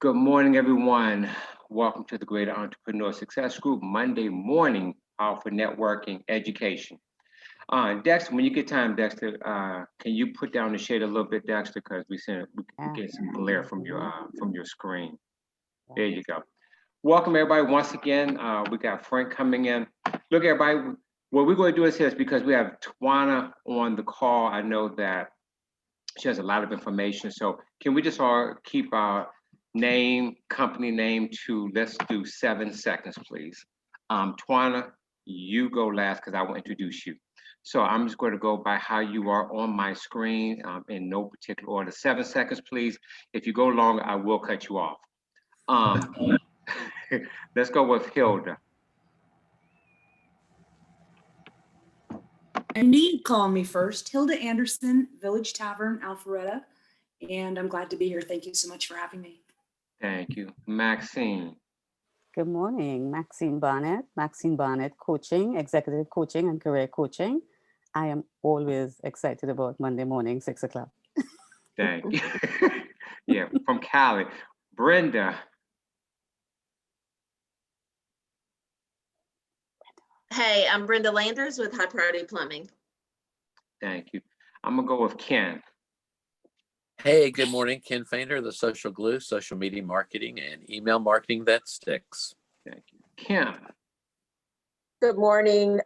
Good morning, everyone. Welcome to the Greater Entrepreneur Success Group Monday morning powerful networking education. Dexter, when you get time, Dexter, can you put down the shade a little bit, Dexter, because we get some glare from your screen. There you go. Welcome everybody once again. We got Frank coming in. Look, everybody, what we're going to do is this because we have Tawana on the call. I know that she has a lot of information. So can we just all keep our name, company name to, let's do 7 seconds, please. Tawana, you go last because I will introduce you. So I'm just going to go by how you are on my screen in no particular order. 7 seconds, please. If you go longer, I will cut you off. Let's go with Hilda. And me, call me first. Hilda Anderson, Village Tavern, Alpharetta. And I'm glad to be here. Thank you so much for having me. Thank you. Maxine. Good morning, Maxine Barnett, coaching, executive coaching and career coaching. I am always excited about Monday morning, 6 o'clock. Thank you. Yeah, from Cali. Brenda. Hey, I'm Brenda Landers with High Priority Plumbing. Thank you. I'm gonna go with Ken. Hey, good morning. Ken Fainer, the Social Glue, social media marketing and email marketing that sticks. Thank you. Kim. Good morning,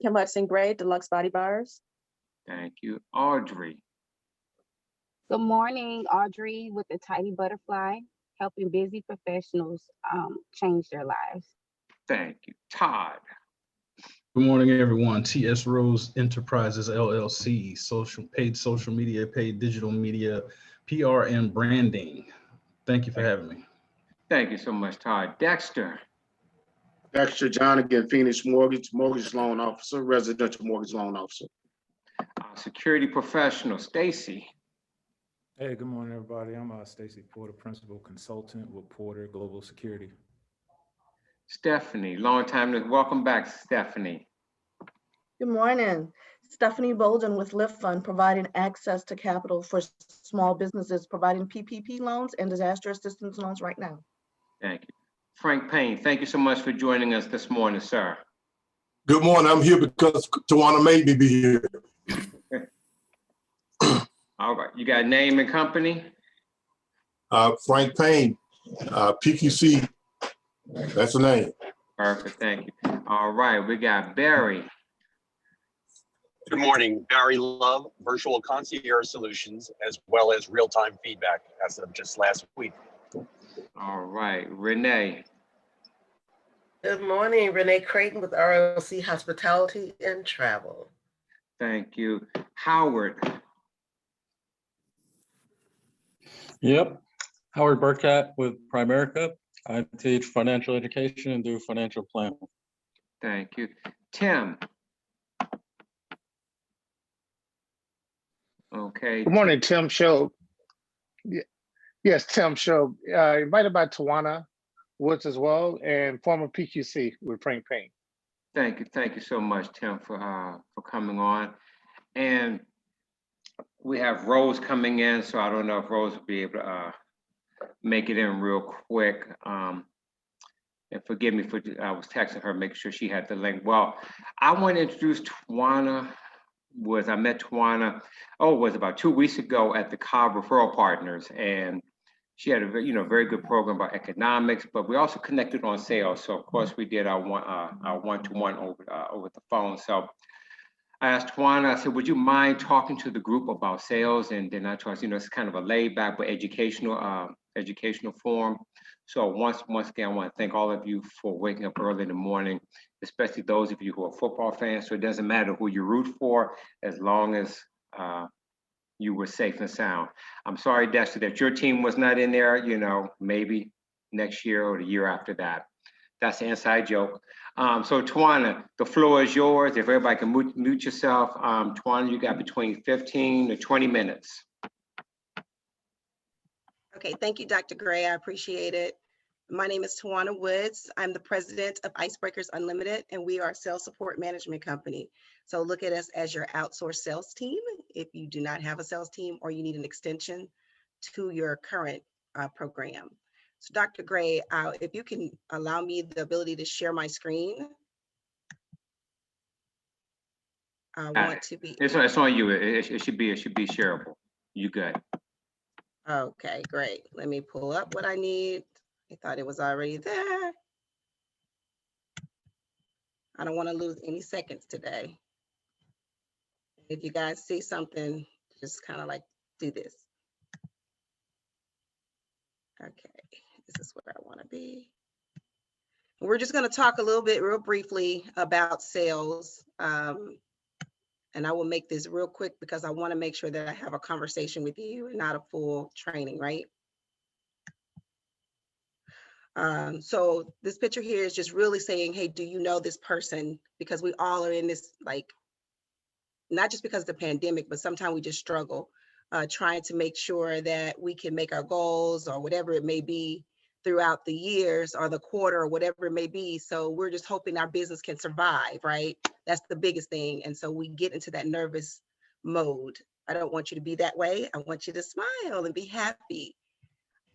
Kim Hudson-Gray, Deluxe Body Bars. Thank you. Audrey. Good morning, Audrey with the Tidy Butterfly, helping busy professionals change their lives. Thank you. Todd. Good morning, everyone. TS Rose Enterprises LLC, paid social media, paid digital media, PR and branding. Thank you for having me. Thank you so much, Todd. Dexter. Dexter John again, Phoenix Mortgage Loan Officer, Residential Mortgage Loan Officer. Security professional, Stacy. Hey, good morning, everybody. I'm Stacy Porter, Principal Consultant with Porter Global Security. Stephanie, long time. Welcome back, Stephanie. Good morning. Stephanie Bolden with Lift Fund, providing access to capital for small businesses, providing PPP loans and disaster assistance loans right now. Thank you. Frank Payne, thank you so much for joining us this morning, sir. Good morning. I'm here because Tawana made me be here. All right. You got name and company? Frank Payne, PQC. That's the name. Perfect. Thank you. All right. We got Barry. Good morning, Barry Love, Virtual Concierge Solutions, as well as real-time feedback as of just last week. All right, Renee. Good morning, Renee Creighton with RLC Hospitality and Travel. Thank you. Howard. Yep, Howard Burkett with Primerica. I teach financial education and do financial planning. Thank you. Tim. Okay. Good morning, Tim Show. Yes, Tim Show. Invited by Tawana Woods as well, and former PQC with Frank Payne. Thank you. Thank you so much, Tim, for coming on. And we have Rose coming in, so I don't know if Rose will be able to make it in real quick. And forgive me for, I was texting her, making sure she had the link. Well, I want to introduce Tawana Woods. I met Tawana, it was about 2 weeks ago at the Cobb Referral Partners, and she had a very good program about economics, but we also connected on sales. So of course we did our one-to-one over the phone. So I asked Tawana, I said, would you mind talking to the group about sales? And then I told her, it's kind of a laid back but educational forum. So once again, I want to thank all of you for waking up early in the morning, especially those of you who are football fans. So it doesn't matter who you root for, as long as you were safe and sound. I'm sorry, Dexter, that your team was not in there, maybe next year or the year after that. That's an inside joke. So Tawana, the floor is yours. If everybody can mute yourself. Tawana, you got between 15 to 20 minutes. Okay, thank you, Dr. Gray. I appreciate it. My name is Tawana Woods. I'm the president of Icebreakers Unlimited, and we are a sales support management company. So look at us as your outsourced sales team. If you do not have a sales team or you need an extension to your current program. So Dr. Gray, if you can allow me the ability to share my screen. I want to be. It's on you. It should be shareable. You good. Okay, great. Let me pull up what I need. I thought it was already there. I don't want to lose any seconds today. If you guys see something, just kind of like do this. Okay, this is where I want to be. We're just going to talk a little bit real briefly about sales. And I will make this real quick because I want to make sure that I have a conversation with you and not a full training, right? So this picture here is just really saying, hey, do you know this person? Because we all are in this, like, not just because of the pandemic, but sometimes we just struggle trying to make sure that we can make our goals or whatever it may be throughout the years or the quarter or whatever it may be. So we're just hoping our business can survive, right? That's the biggest thing. And so we get into that nervous mode. I don't want you to be that way. I want you to smile and be happy.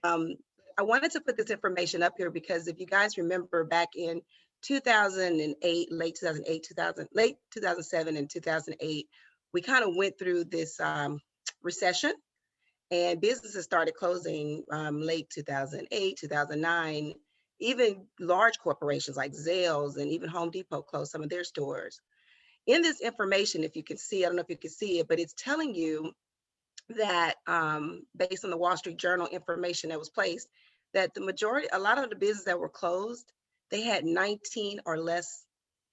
I wanted to put this information up here because if you guys remember back in 2008, late 2007 and 2008, we kind of went through this recession and businesses started closing late 2008, 2009, even large corporations like Zales and even Home Depot closed some of their stores. In this information, if you can see, I don't know if you can see it, but it's telling you that based on the Wall Street Journal information that was placed, that a lot of the businesses that were closed, they had 19 or less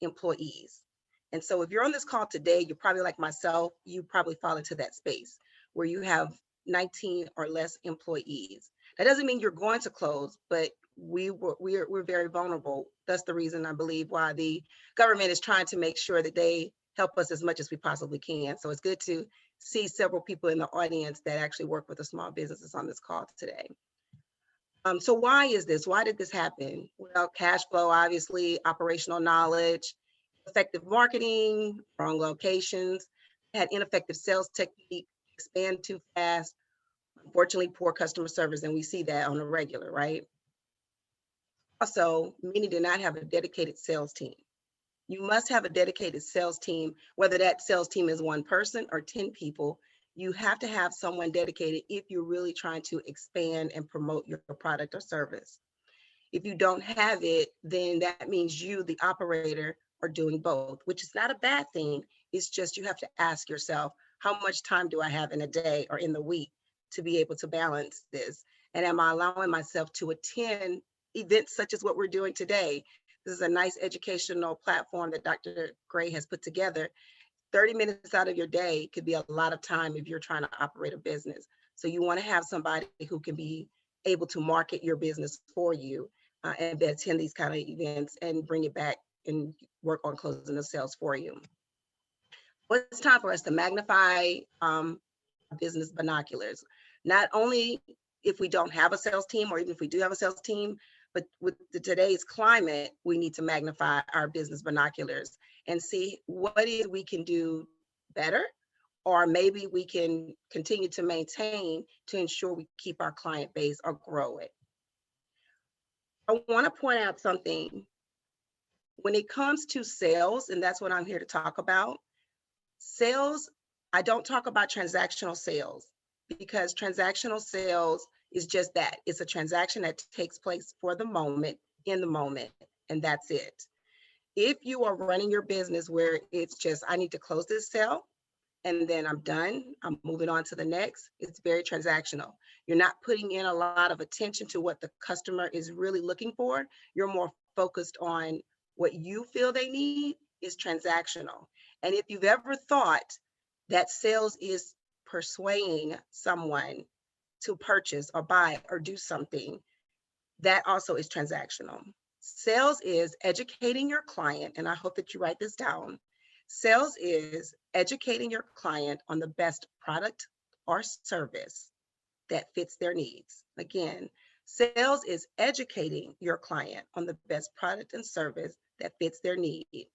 employees. And so if you're on this call today, you're probably like myself, you probably fall into that space where you have 19 or less employees. That doesn't mean you're going to close, but we're very vulnerable. That's the reason I believe why the government is trying to make sure that they help us as much as we possibly can. So it's good to see several people in the audience that actually work with the small businesses on this call today. So why is this? Why did this happen? Well, cash flow, obviously, operational knowledge, effective marketing, wrong locations, had ineffective sales technique, expand too fast, unfortunately, poor customer service, and we see that on a regular, right? Also, many did not have a dedicated sales team. You must have a dedicated sales team, whether that sales team is one person or 10 people. You have to have someone dedicated if you're really trying to expand and promote your product or service. If you don't have it, then that means you, the operator, are doing both, which is not a bad thing. It's just you have to ask yourself, how much time do I have in a day or in the week to be able to balance this? And am I allowing myself to attend events such as what we're doing today? This is a nice educational platform that Dr. Gray has put together. 30 minutes out of your day could be a lot of time if you're trying to operate a business. So you want to have somebody who can be able to market your business for you and attend these kind of events and bring it back and work on closing the sales for you. Well, it's time for us to magnify business binoculars. Not only if we don't have a sales team or even if we do have a sales team, but with today's climate, we need to magnify our business binoculars and see what it is we can do better, or maybe we can continue to maintain to ensure we keep our client base or grow it. I want to point out something. When it comes to sales, and that's what I'm here to talk about, sales, I don't talk about transactional sales because transactional sales is just that. It's a transaction that takes place for the moment, in the moment, and that's it. If you are running your business where it's just, I need to close this sale and then I'm done, I'm moving on to the next, it's very transactional. You're not putting in a lot of attention to what the customer is really looking for. You're more focused on what you feel they need is transactional. And if you've ever thought that sales is persuading someone to purchase or buy or do something, that also is transactional. Sales is educating your client, and I hope that you write this down. Sales is educating your client on the best product or service that fits their needs. Again, sales is educating your client on the best product and service that fits their need.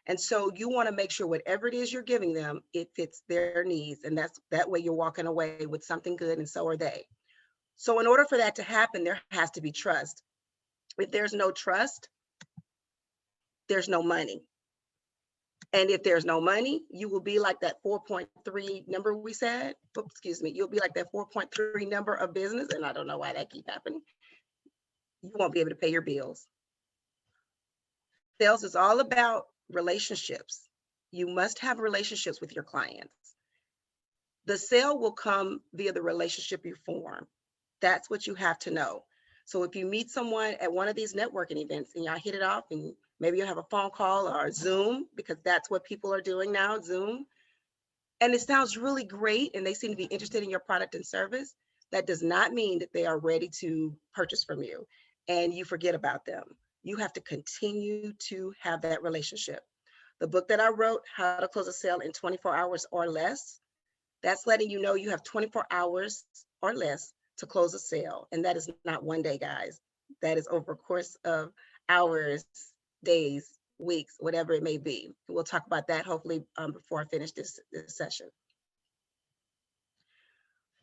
And so you want to make sure whatever it is you're giving them, it fits their needs. And that way you're walking away with something good, and so are they. So in order for that to happen, there has to be trust. If there's no trust, there's no money. And if there's no money, you will be like that 4.3 number we said. Oops, excuse me. You'll be like that 4.3 number of business. And I don't know why that keep happening. You won't be able to pay your bills. Sales is all about relationships. You must have relationships with your clients. The sale will come via the relationship you form. That's what you have to know. So if you meet someone at one of these networking events and y'all hit it off, and maybe you have a phone call or Zoom, because that's what people are doing now, Zoom, and it sounds really great and they seem to be interested in your product and service, that does not mean that they are ready to purchase from you and you forget about them. You have to continue to have that relationship. The book that I wrote, How to Close a Sale in 24 Hours or Less, that's letting you know you have 24 hours or less to close a sale. And that is not one day, guys. That is over a course of hours, days, weeks, whatever it may be. We'll talk about that hopefully before I finish this session.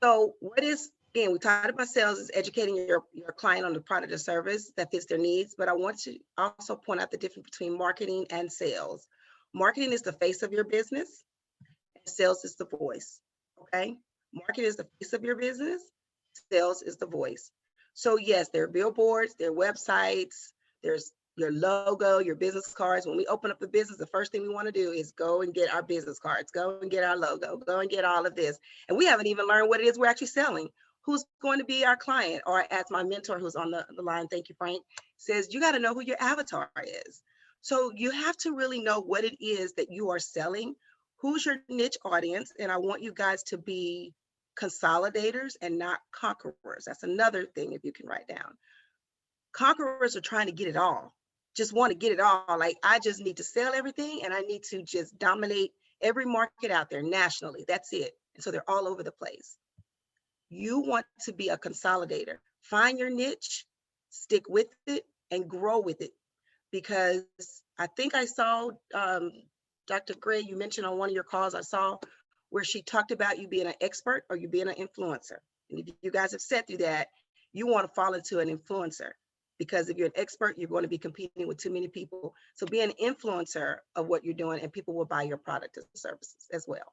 So what is, again, we talked about sales is educating your client on the product or service that fits their needs, but I want to also point out the difference between marketing and sales. Marketing is the face of your business, and sales is the voice, okay? Marketing is the face of your business, sales is the voice. So yes, there are billboards, there are websites, there's your logo, your business cards. When we open up the business, the first thing we want to do is go and get our business cards, go and get our logo, go and get all of this. And we haven't even learned what it is we're actually selling. Who's going to be our client? Or as my mentor who's on the line, thank you, Frank, says, you got to know who your avatar is. So you have to really know what it is that you are selling, who's your niche audience. And I want you guys to be consolidators and not conquerors. That's another thing if you can write down. Conquerors are trying to get it all, just want to get it all. Like, I just need to sell everything and I need to just dominate every market out there nationally. That's it. And so they're all over the place. You want to be a consolidator. Find your niche, stick with it, and grow with it. Because I think I saw, Dr. Gray, you mentioned on one of your calls, I saw where she talked about you being an expert or you being an influencer. And if you guys have said through that, you want to fall into an influencer. Because if you're an expert, you're going to be competing with too many people. So be an influencer of what you're doing and people will buy your product and services as well.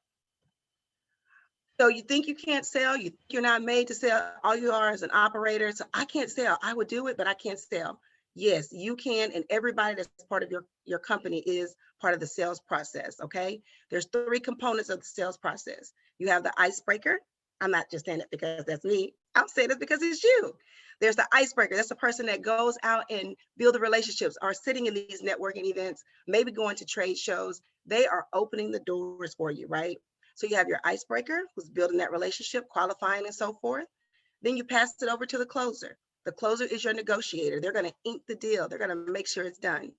So you think you can't sell, you think you're not made to sell, all you are is an operator. So I can't sell, I would do it, but I can't sell. Yes, you can, and everybody that's part of your company is part of the sales process, okay? There's 3 components of the sales process. You have the icebreaker. I'm not just saying it because that's me. I'm saying it because it's you. There's the icebreaker. That's the person that goes out and build the relationships, are sitting in these networking events, maybe going to trade shows. They are opening the doors for you, right? So you have your icebreaker who's building that relationship, qualifying and so forth. Then you pass it over to the closer. The closer is your negotiator. They're going to ink the deal. They're going to make sure it's done.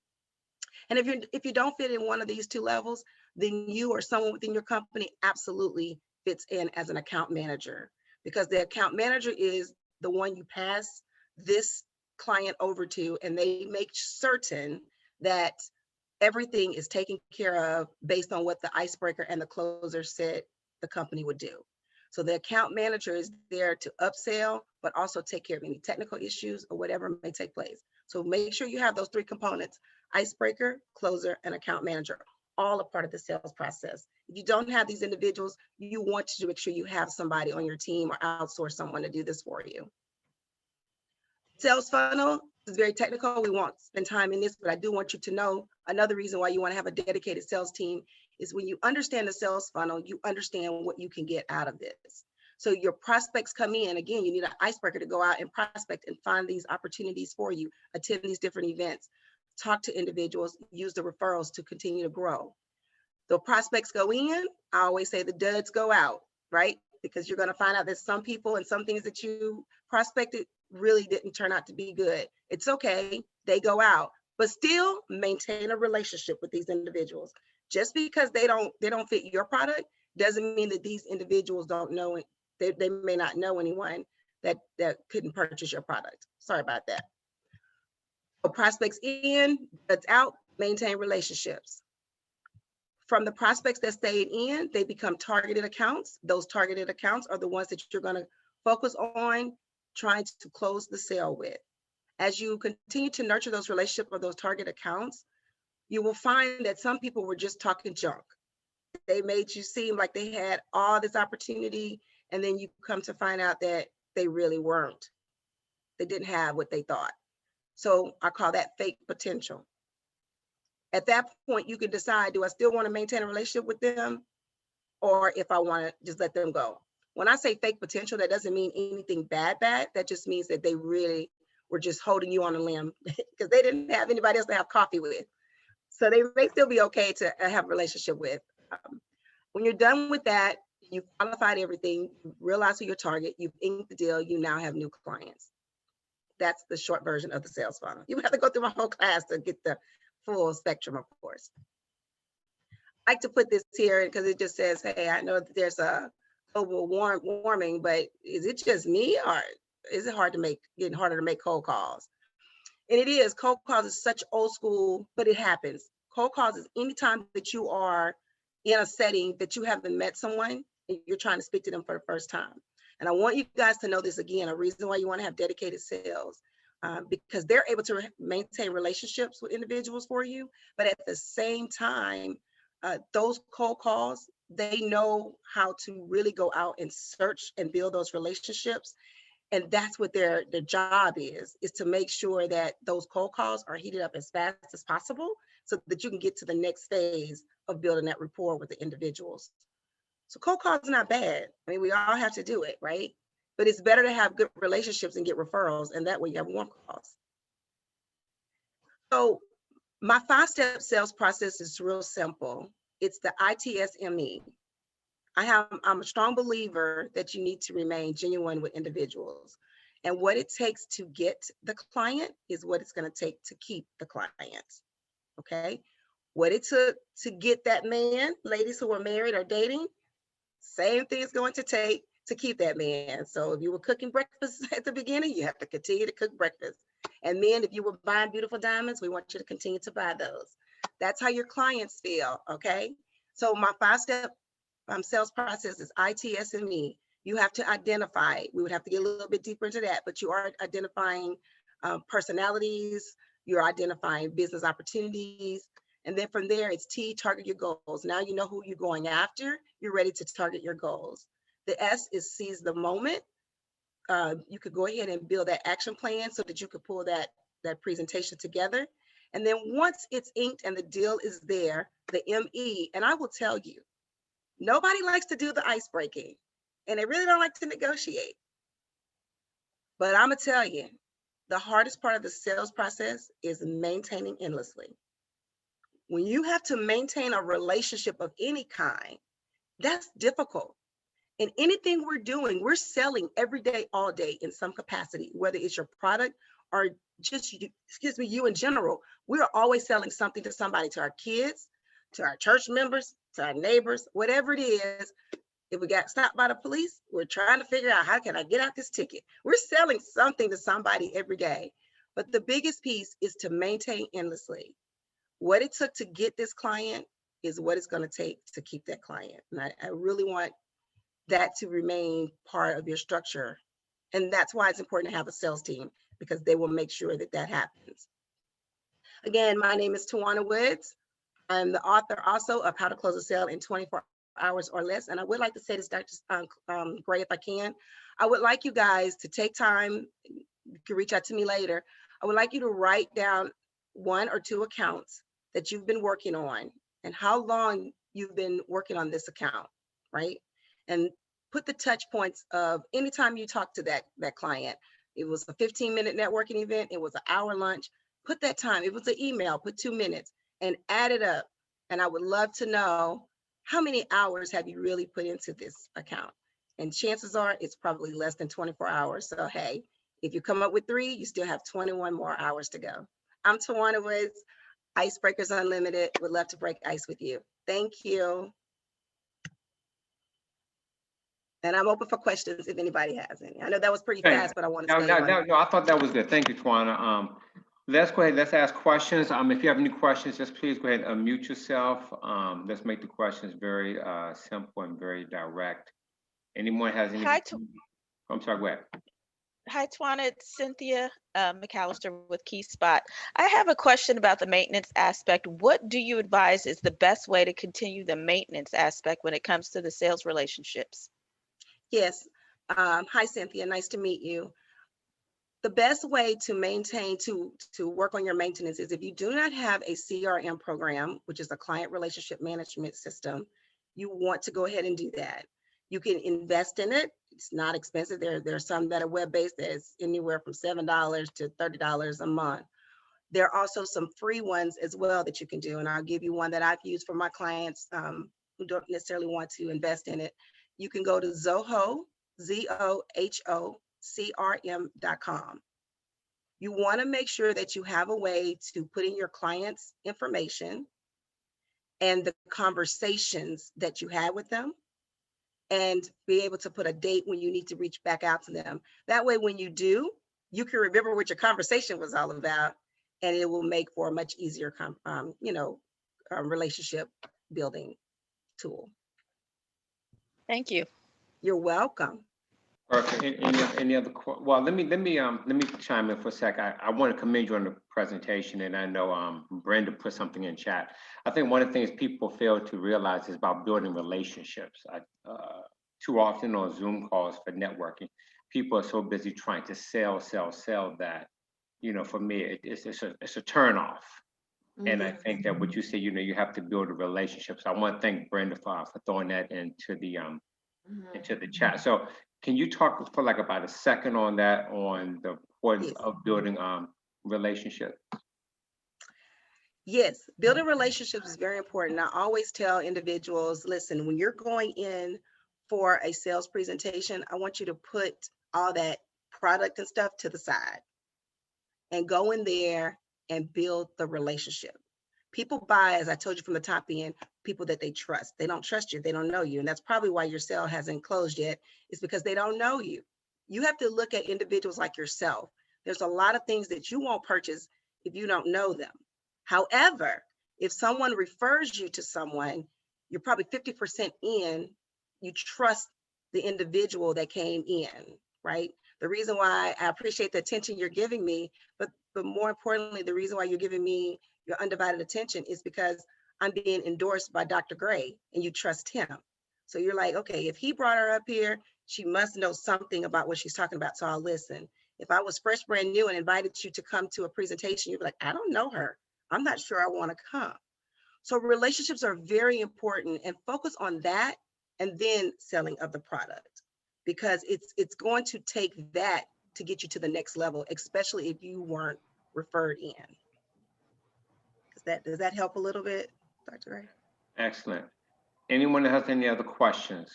And if you don't fit in one of these 2 levels, then you or someone within your company absolutely fits in as an account manager, because the account manager is the one you pass this client over to, and they make certain that everything is taken care of based on what the icebreaker and the closer said the company would do. So the account manager is there to upsell, but also take care of any technical issues or whatever may take place. So make sure you have those 3 components: icebreaker, closer, and account manager, all a part of the sales process. If you don't have these individuals, you want to make sure you have somebody on your team or outsource someone to do this for you. Sales funnel is very technical. We won't spend time in this, but I do want you to know another reason why you want to have a dedicated sales team is when you understand the sales funnel, you understand what you can get out of this. So your prospects come in, again, you need an icebreaker to go out and prospect and find these opportunities for you, attend these different events, talk to individuals, use the referrals to continue to grow. The prospects go in, I always say the duds go out, right? Because you're going to find out that some people and some things that you prospected really didn't turn out to be good. It's okay, they go out, but still maintain a relationship with these individuals. Just because they don't fit your product doesn't mean that these individuals don't know it. They may not know anyone that couldn't purchase your product. Sorry about that. So prospects in, that's out, maintain relationships. From the prospects that stayed in, they become targeted accounts. Those targeted accounts are the ones that you're going to focus on, trying to close the sale with. As you continue to nurture those relationships or those target accounts, you will find that some people were just talking junk. They made you seem like they had all this opportunity, and then you come to find out that they really weren't. They didn't have what they thought. So I call that fake potential. At that point, you can decide, do I still want to maintain a relationship with them, or if I want to just let them go? When I say fake potential, that doesn't mean anything bad. That just means that they really were just holding you on a limb because they didn't have anybody else to have coffee with. So they may still be okay to have a relationship with. When you're done with that, you've qualified everything, you realize who your target, you've inked the deal, you now have new clients. That's the short version of the sales funnel. You have to go through my whole class to get the full spectrum, of course. I like to put this here because it just says, hey, I know that there's a global warming, but is it just me, or is it getting harder to make cold calls? And it is. Cold calls is such old school, but it happens. Cold calls is anytime that you are in a setting that you haven't met someone and you're trying to speak to them for the first time. And I want you guys to know this again, a reason why you want to have dedicated sales, because they're able to maintain relationships with individuals for you. But at the same time, those cold calls, they know how to really go out and search and build those relationships. And that's what their job is to make sure that those cold calls are heated up as fast as possible so that you can get to the next phase of building that rapport with the individuals. So cold calls are not bad. I mean, we all have to do it, right? But it's better to have good relationships and get referrals, and that way you have warm calls. So my 5-step sales process is real simple. It's the ITSME. I'm a strong believer that you need to remain genuine with individuals. And what it takes to get the client is what it's going to take to keep the client. Okay? What it took to get that man, ladies who are married or dating, same thing is going to take to keep that man. So if you were cooking breakfast at the beginning, you have to continue to cook breakfast. And men, if you were buying beautiful diamonds, we want you to continue to buy those. That's how your clients feel, okay? So my 5-step sales process is ITSME. You have to identify, we would have to get a little bit deeper into that, but you are identifying personalities, you're identifying business opportunities, and then from there, it's T, target your goals. Now you know who you're going after, you're ready to target your goals. The S is seize the moment. You could go ahead and build that action plan so that you could pull that presentation together. And then once it's inked and the deal is there, the ME, and I will tell you, nobody likes to do the ice breaking, and they really don't like to negotiate. But I'm gonna tell you, the hardest part of the sales process is maintaining endlessly. When you have to maintain a relationship of any kind, that's difficult. And anything we're doing, we're selling every day, all day in some capacity, whether it's your product or just, you in general. We're always selling something to somebody, to our kids, to our church members, to our neighbors, whatever it is. If we got stopped by the police, we're trying to figure out, how can I get out this ticket? We're selling something to somebody every day. But the biggest piece is to maintain endlessly. What it took to get this client is what it's going to take to keep that client. And I really want that to remain part of your structure. And that's why it's important to have a sales team, because they will make sure that that happens. Again, my name is Tawana Woods. I'm the author also of How to Close a Sale in 24 Hours or Less. And I would like to say this, Dr. Gray, if I can. I would like you guys to take time, you can reach out to me later. I would like you to write down 1 or 2 accounts that you've been working on and how long you've been working on this account, right? And put the touch points of anytime you talk to that client. It was a 15-minute networking event, it was an hour lunch, put that time. It was an email, put 2 minutes and add it up. And I would love to know, how many hours have you really put into this account? And chances are it's probably less than 24 hours. So hey, if you come up with 3, you still have 21 more hours to go. I'm Tawana Woods, Icebreakers Unlimited. Would love to break ice with you. Thank you. And I'm open for questions if anybody has any. I know that was pretty fast, but I want to stay on. No, I thought that was good. Thank you, Tawana. Let's go ahead, let's ask questions. If you have any questions, just please go ahead and unmute yourself. Let's make the questions very simple and very direct. Anyone has any? Hi, I'm sorry, go ahead. Hi, Twana. It's Cynthia McAllister with KeySpot. I have a question about the maintenance aspect. What do you advise is the best way to continue the maintenance aspect when it comes to the sales relationships? Yes. Hi, Cynthia. Nice to meet you. The best way to maintain, to work on your maintenance is if you do not have a CRM program, which is a client relationship management system, you want to go ahead and do that. You can invest in it. It's not expensive. There are some that are web-based that's anywhere from $7 to $30 a month. There are also some free ones as well that you can do. And I'll give you one that I've used for my clients who don't necessarily want to invest in it. You can go to Zoho, ZOHO, CRM.com. You want to make sure that you have a way to put in your client's information and the conversations that you had with them, and be able to put a date when you need to reach back out to them. That way, when you do, you can remember what your conversation was all about, and it will make for a much easier, relationship building tool. Thank you. You're welcome. Perfect. Any other, well, let me chime in for a sec. I want to commend you on the presentation, and I know Brenda put something in chat. I think one of the things people fail to realize is about building relationships. Too often on Zoom calls for networking, people are so busy trying to sell that, for me, it's a turn off. And I think that what you say, you have to build a relationship. So I want to thank Brenda for throwing that into the chat. So can you talk for like about a second on that, on the importance of building relationships? Yes, building relationships is very important. I always tell individuals, listen, when you're going in for a sales presentation, I want you to put all that product and stuff to the side and go in there and build the relationship. People buy, as I told you from the top end, people that they trust. They don't trust you, they don't know you. And that's probably why your sale hasn't closed yet, is because they don't know you. You have to look at individuals like yourself. There's a lot of things that you won't purchase if you don't know them. However, if someone refers you to someone, you're probably 50% in, you trust the individual that came in, right? The reason why I appreciate the attention you're giving me, but more importantly, the reason why you're giving me your undivided attention is because I'm being endorsed by Dr. Gray and you trust him. So you're like, okay, if he brought her up here, she must know something about what she's talking about, so I'll listen. If I was fresh, brand new and invited you to come to a presentation, you'd be like, I don't know her. I'm not sure I want to come. So relationships are very important, and focus on that and then selling of the product, because it's going to take that to get you to the next level, especially if you weren't referred in. Does that help a little bit, Dr. Gray? Excellent. Anyone that has any other questions?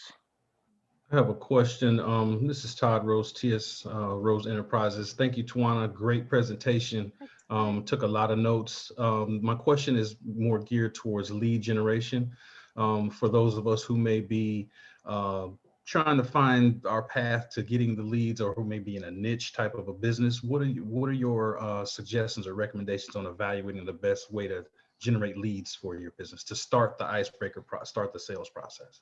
I have a question. This is Todd Rose, TS Rose Enterprises. Thank you, Tawana. Great presentation. Took a lot of notes. My question is more geared towards lead generation. For those of us who may be trying to find our path to getting the leads, or who may be in a niche type of a business, what are your suggestions or recommendations on evaluating the best way to generate leads for your business to start the icebreaker, start the sales process?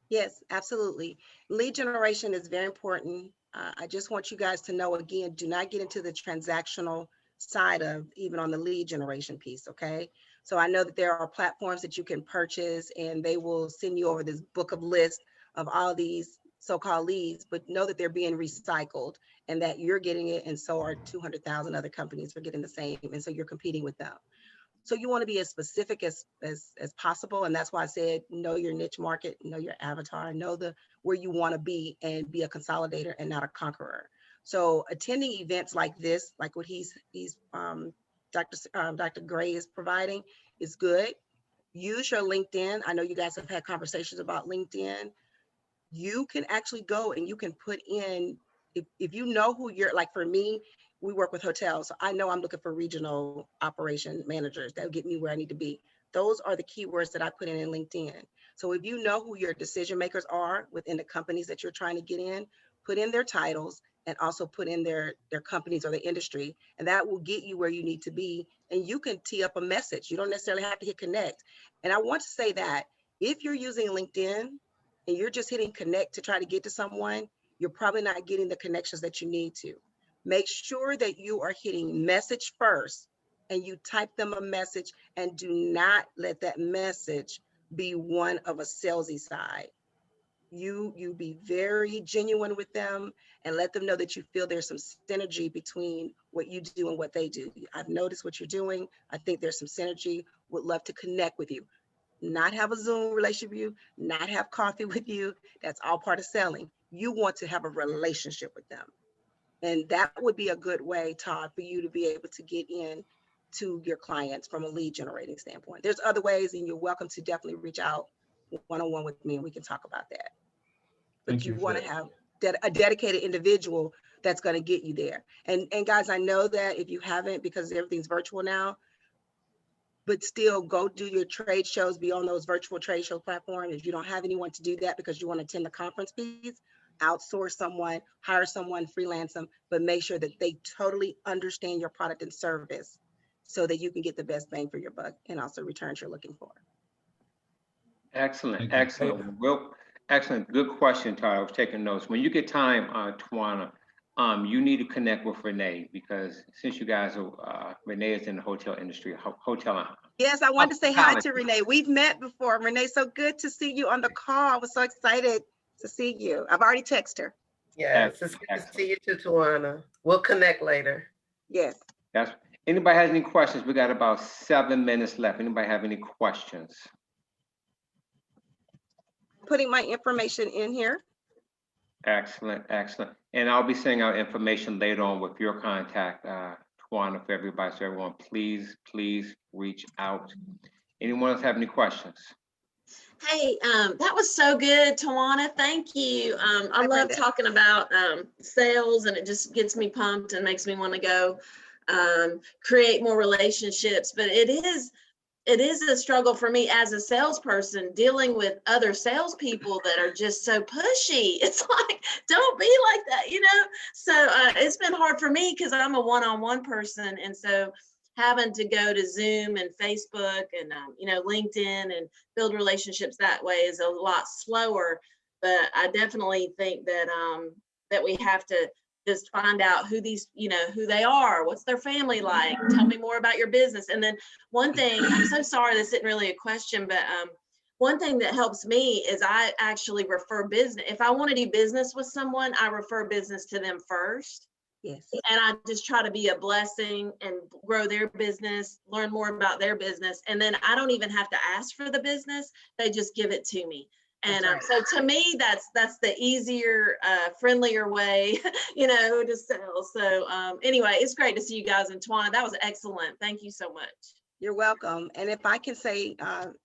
Yes, absolutely. Lead generation is very important. I just want you guys to know, again, do not get into the transactional side of even on the lead generation piece, okay? So I know that there are platforms that you can purchase and they will send you over this book of lists of all these so-called leads, but know that they're being recycled and that you're getting it, and so are 200,000 other companies are getting the same, and so you're competing with them. So you want to be as specific as possible. And that's why I said, know your niche market, know your avatar, know where you want to be, and be a consolidator and not a conqueror. So attending events like this, like what Dr. Gray is providing, is good. Use your LinkedIn. I know you guys have had conversations about LinkedIn. You can actually go and you can put in, if you know who you're, like for me, we work with hotels. So I know I'm looking for regional operation managers that will get me where I need to be. Those are the keywords that I put in LinkedIn. So if you know who your decision makers are within the companies that you're trying to get in, put in their titles and also put in their companies or the industry, and that will get you where you need to be. And you can tee up a message. You don't necessarily have to hit connect. And I want to say that if you're using LinkedIn and you're just hitting connect to try to get to someone, you're probably not getting the connections that you need to. Make sure that you are hitting message first and you type them a message, and do not let that message be one of a salesy side. You be very genuine with them and let them know that you feel there's some synergy between what you do and what they do. I've noticed what you're doing. I think there's some synergy. Would love to connect with you. Not have a Zoom relationship with you, not have coffee with you. That's all part of selling. You want to have a relationship with them. And that would be a good way, Todd, for you to be able to get in to your clients from a lead generating standpoint. There's other ways, and you're welcome to definitely reach out one-on-one with me and we can talk about that. But Thank you you. want to have a dedicated individual that's going to get you there. And guys, I know that if you haven't, because everything's virtual now, but still go do your trade shows, be on those virtual trade show platforms. If you don't have anyone to do that because you want to attend the conference piece, outsource someone, hire someone, freelance them, but make sure that they totally understand your product and service so that you can get the best bang for your buck and also returns you're looking for. Excellent, excellent. Real excellent. Good question, Todd. I was taking notes. When you get time, Tawana, you need to connect with Renee, because since you guys are, Renee is in the hotel industry, hotel. Yes, I wanted to say hi to Renee. We've met before. Renee, so good to see you on the call. I was so excited to see you. I've already texted her. Yes, it's good to see you too, Tawana. We'll connect later. Yes. Anybody has any questions? We got about 7 minutes left. Anybody have any questions? Putting my information in here. Excellent, excellent. And I'll be sending out information later on with your contact, Tawana, for everybody. So everyone, please reach out. Anyone else have any questions? Hey, that was so good, Tawana. Thank you. I love talking about sales, and it just gets me pumped and makes me want to go create more relationships. But it is a struggle for me as a salesperson, dealing with other salespeople that are just so pushy. It's like, don't be like that, you know? So it's been hard for me because I'm a one-on-one person. And so having to go to Zoom and Facebook and, LinkedIn and build relationships that way is a lot slower. But I definitely think that, that we have to just find out who these, who they are, what's their family like, tell me more about your business. And then one thing, I'm so sorry, this isn't really a question, but one thing that helps me is I actually refer business. If I want to do business with someone, I refer business to them first. Yes. And I just try to be a blessing and grow their business, learn more about their business. And then I don't even have to ask for the business. They just give it to me. And so to me, that's the easier, friendlier way, to sell. So anyway, it's great to see you guys. And Tawana, that was excellent. Thank you so much. You're welcome. And if I can say,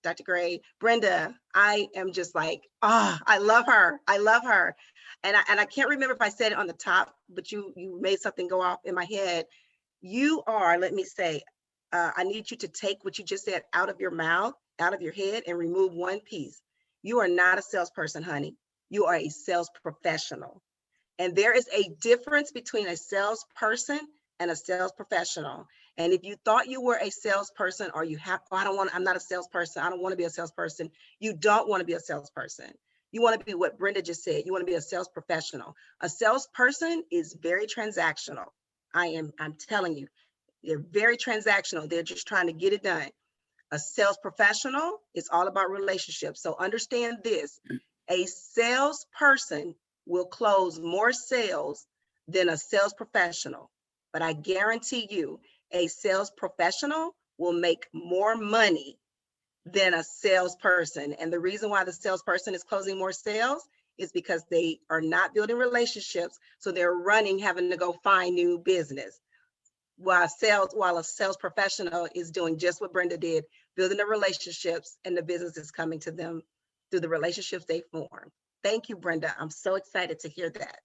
Dr. Gray, Brenda, I am just like, I love her. I love her. And I can't remember if I said it on the top, but you made something go off in my head. You are, let me say, I need you to take what you just said out of your mouth, out of your head, and remove one piece. You are not a salesperson, honey. You are a sales professional. And there is a difference between a salesperson and a sales professional. And if you thought you were a salesperson, or you have, I'm not a salesperson, I don't want to be a salesperson. You don't want to be a salesperson. You want to be what Brenda just said. You want to be a sales professional. A salesperson is very transactional. I'm telling you, they're very transactional. They're just trying to get it done. A sales professional is all about relationships. So understand this, a salesperson will close more sales than a sales professional. But I guarantee you, a sales professional will make more money than a salesperson. And the reason why the salesperson is closing more sales is because they are not building relationships. So they're running, having to go find new business. While a sales professional is doing just what Brenda did, building the relationships, and the business is coming to them through the relationships they form. Thank you, Brenda. I'm so excited to hear that.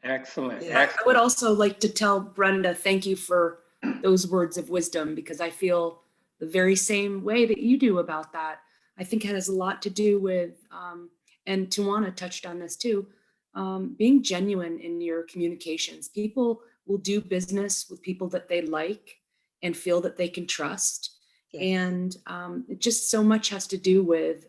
Excellent. Yeah. I would also like to tell Brenda, thank you for those words of wisdom, because I feel the very same way that you do about that. I think it has a lot to do with, and Tawana touched on this too, being genuine in your communications. People will do business with people that they like and feel that they can trust. Yes. And it just so much has to do with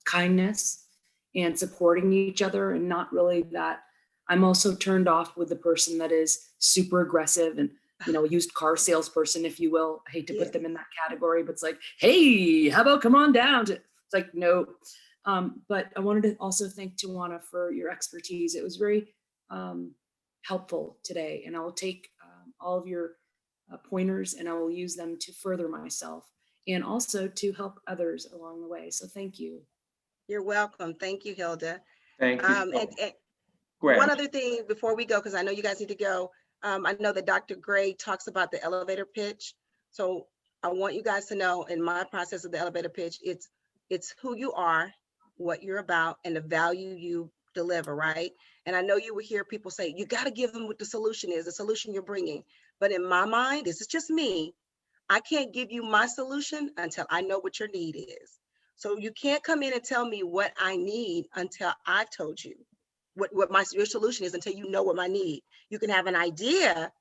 kindness and supporting each other, and not really that I'm also turned off with the person that is super aggressive and, you know, used car salesperson, if you will. I hate to put them in that category, but it's like, hey, how about come on down to, it's like, no. But I wanted to also thank Tawana for your expertise. It was very helpful today, and I will take all of your pointers and I will use them to further myself and also to help others along the way. So thank you. You're welcome. Thank you, Hilda. Thank you. And Go ahead. one other thing before we go, because I know you guys need to go. I know that Dr. Gray talks about the elevator pitch. So I want you guys to know in my process of the elevator pitch, it's who you are, what you're about, and the value you deliver, right? And I know you will hear people say, you got to give them what the solution is, the solution you're bringing. But in my mind, this is just me. I can't give you my solution until I know what your need is. So you can't come in and tell me what I need until I've told you what your solution is, until you know what my need. You can have an idea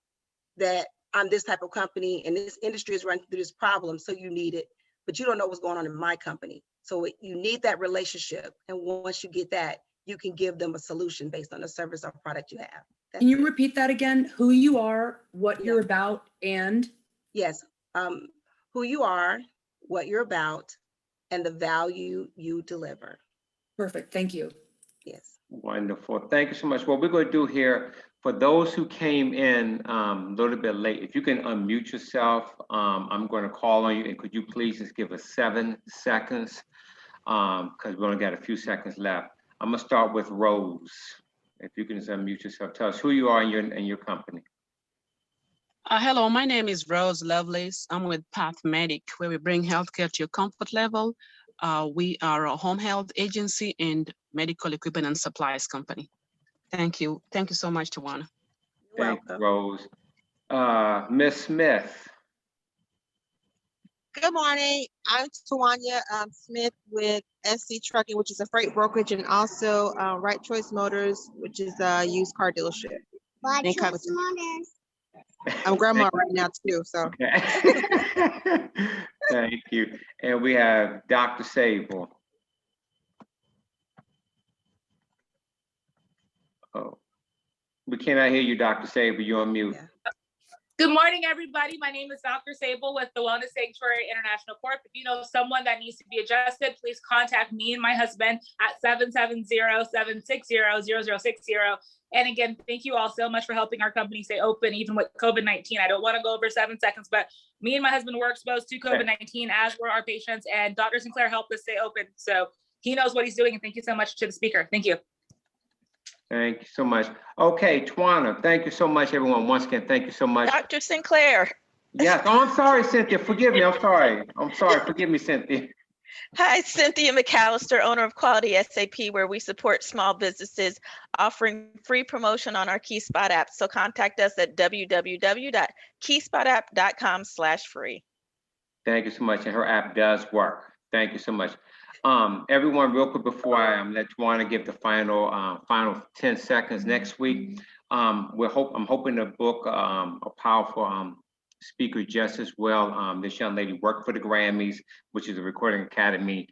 that I'm this type of company and this industry is running through this problem, so you need it, but you don't know what's going on in my company. So you need that relationship. And once you get that, you can give them a solution based on the service or product you have. Can you repeat that again? Who you are, what you're about, and? Yes, who you are, what you're about, and the value you deliver. Perfect, thank you. Yes. Wonderful. Thank you so much. What we're going to do here, for those who came in a little bit late, if you can unmute yourself, I'm going to call on you, and could you please just give us 7 seconds, because we only got a few seconds left. I'm going to start with Rose. If you can just unmute yourself, tell us who you are and your company. Hello, my name is Rose Lovelace. I'm with PathMedic, where we bring healthcare to your comfort level. We are a home health agency and medical equipment and supplies company. Thank you. Thank you so much, Tawana. Thank you, Rose. Ms. Smith. Good morning. I'm Tawanya Smith with SC Trucking, which is a freight brokerage, and also Right Choice Motors, which is a used car dealership. in Covington. I'm grandma right now too, so. Okay. Thank you. And we have Dr. Sable. Oh, we cannot hear you, Dr. Sable. You're on mute. Good morning, everybody. My name is Dr. Sable with the Wellness Sanctuary International Corp. If you know someone that needs to be adjusted, please contact me and my husband at 770-760-0060. And again, thank you all so much for helping our company stay open, even with COVID-19. I don't want to go over 7 seconds, but me and my husband were exposed to COVID-19, as were our patients, and Dr. Sinclair helped us stay open. So he knows what he's doing, and thank you so much to the speaker. Thank you. Thank you so much. Okay, Tawana, thank you so much, everyone. Once again, thank you so much. Dr. Sinclair. Yes. Oh, I'm sorry, Cynthia. Forgive me. I'm sorry. Forgive me, Cynthia. Hi, Cynthia McAllister, owner of Quality SAP, where we support small businesses offering free promotion on our KeySpot app. So contact us at www.keyspot.com/free. Thank you so much. And her app does work. Thank you so much. Everyone, real quick before I let Tawana give the final 10 seconds. Next week, I'm hoping to book a powerful speaker just as well. This young lady worked for the Grammys, which is a recording academy.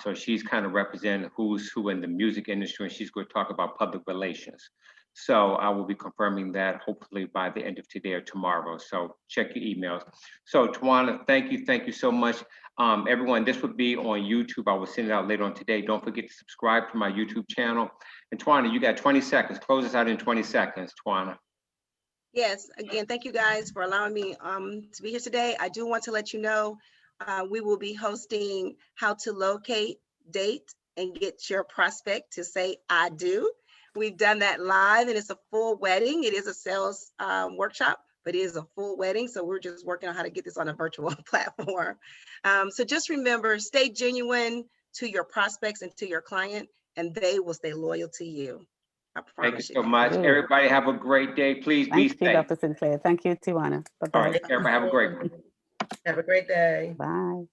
So she's kind of representing who's who in the music industry, and she's going to talk about public relations. So I will be confirming that hopefully by the end of today or tomorrow. So check your emails. So Tawana, thank you so much. Everyone, this would be on YouTube. I will send it out later on today. Don't forget to subscribe to my YouTube channel. And Tawana, you got 20 seconds. Close us out in 20 seconds, Tawana. Yes, again, thank you guys for allowing me to be here today. I do want to let you know we will be hosting how to locate, date, and get your prospect to say I do. We've done that live, and it's a full wedding. It is a sales workshop, but it is a full wedding. So we're just working on how to get this on a virtual platform. So just remember, stay genuine to your prospects and to your client, and they will stay loyal to you. I promise you. Thank you so much. Everybody have a great day. Please be safe. Thank you, Dr. Sinclair. Thank you, Tiwana. Bye-bye. All right, everybody have a great one. Have a great day. Bye.